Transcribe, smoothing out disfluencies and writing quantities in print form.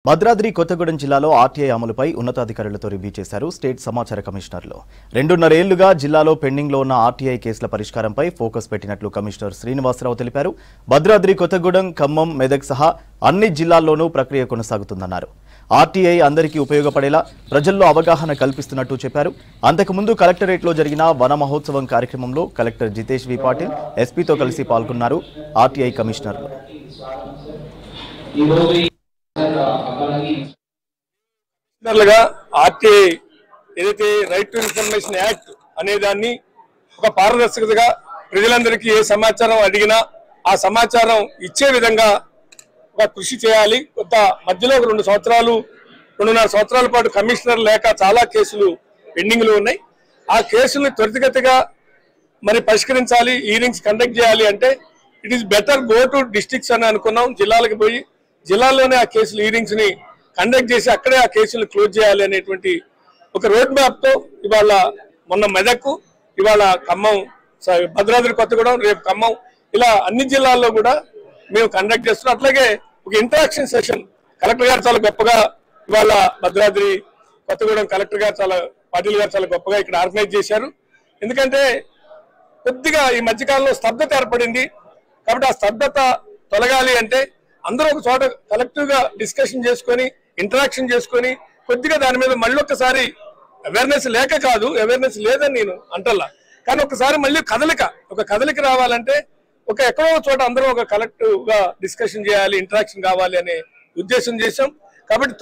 భద్రాద్రి కొత్తగూడెం జిల్లాలో ఆర్టీఐ అమలుపై ఉన్నతాధికారులతో రివ్యూ చేశారు స్టేట్ సమాచార కమిషనర్లు. 2.5 ఏళ్లుగా జిల్లాలో పెండింగ్ లో ఉన్న ఆర్టీఐ కేసుల పరిష్కారంపై ఫోకస్ పెట్టినట్లు కమిషనర్ శ్రీనివాసరావు తెలిపారు. భద్రాద్రి కొత్తగూడెం, ఖమ్మం, మెదక్ సహా అన్ని జిల్లాల్లోనూ ప్రక్రియ కొనసాగుతుందన్నారు. ఆర్టీఐ అందరికీ ఉపయోగపడేలా ప్రజల్లో అవగాహన కల్పిస్తున్నట్టు చెప్పారు. అంతకుముందు కలెక్టరేట్లో జరిగిన వన మహోత్సవం కార్యక్రమంలో కలెక్టర్ జితేష్ వి పాటిల్ ఎస్పీతో కలిసి పాల్గొన్నారు. ఆర్టీఐ కమిషనర్లు ఆర్టీఐ ఏదైతే రైట్ టు ఇన్ఫర్మేషన్ యాక్ట్ అనే దాన్ని ఒక పారదర్శకతగా ప్రజలందరికీ ఏ సమాచారం అడిగినా ఆ సమాచారం ఇచ్చే విధంగా ఒక కృషి చేయాలి. కొంత మధ్యలో 2.5 సంవత్సరాల పాటు కమిషనర్ లేక చాలా కేసులు పెండింగ్ లో ఉన్నాయి. ఆ కేసుల్ని త్వరితగతిగా మరి పరిష్కరించాలి, హీరింగ్స్ కండక్ట్ చేయాలి అంటే it is better go to districts అని అనుకున్నాం. జిల్లాలకు పోయి జిల్లాల్లోనే ఆ కేసులు హీరింగ్స్ ని కండక్ట్ చేసి అక్కడే ఆ కేసులు క్లోజ్ చేయాలి అనేటువంటి ఒక రోడ్ మ్యాప్ తో ఇవాళ మొన్న మెదక్, ఇవాళ ఖమ్మం, భద్రాద్రి కొత్తగూడెం, రేపు ఖమ్మం, ఇలా అన్ని జిల్లాల్లో కూడా మేము కండక్ట్ చేస్తున్నాం. అట్లాగే ఒక ఇంటరాక్షన్ సెషన్ కలెక్టర్ గారు చాలా గొప్పగా ఇవాళ భద్రాద్రి కొత్తగూడెం కలెక్టర్ గారు పాటిల్ గారు చాలా గొప్పగా ఇక్కడ ఆర్గనైజ్ చేశారు. ఎందుకంటే కొద్దిగా ఈ మధ్యకాలంలో స్తబ్దత ఏర్పడింది. కాబట్టి ఆ స్తబ్దత తొలగాలి అంటే అందరూ ఒక చోట కలెక్టివ్ గా డిస్కషన్ చేసుకొని ఇంటరాక్షన్ చేసుకొని కొద్దిగా దాని మీద మళ్ళీ ఒక్కసారి అవేర్నెస్ లేక కాదు, అవేర్నెస్ లేదని నేను అంటల్లా, కానీ ఒకసారి మళ్ళీ కదలిక రావాలంటే ఎక్కడో చోట అందరూ ఒక కలెక్టివ్ గా డిస్కషన్ చేయాలి, ఇంటరాక్షన్ కావాలి అనే ఉద్దేశం చేశాం. కాబట్టి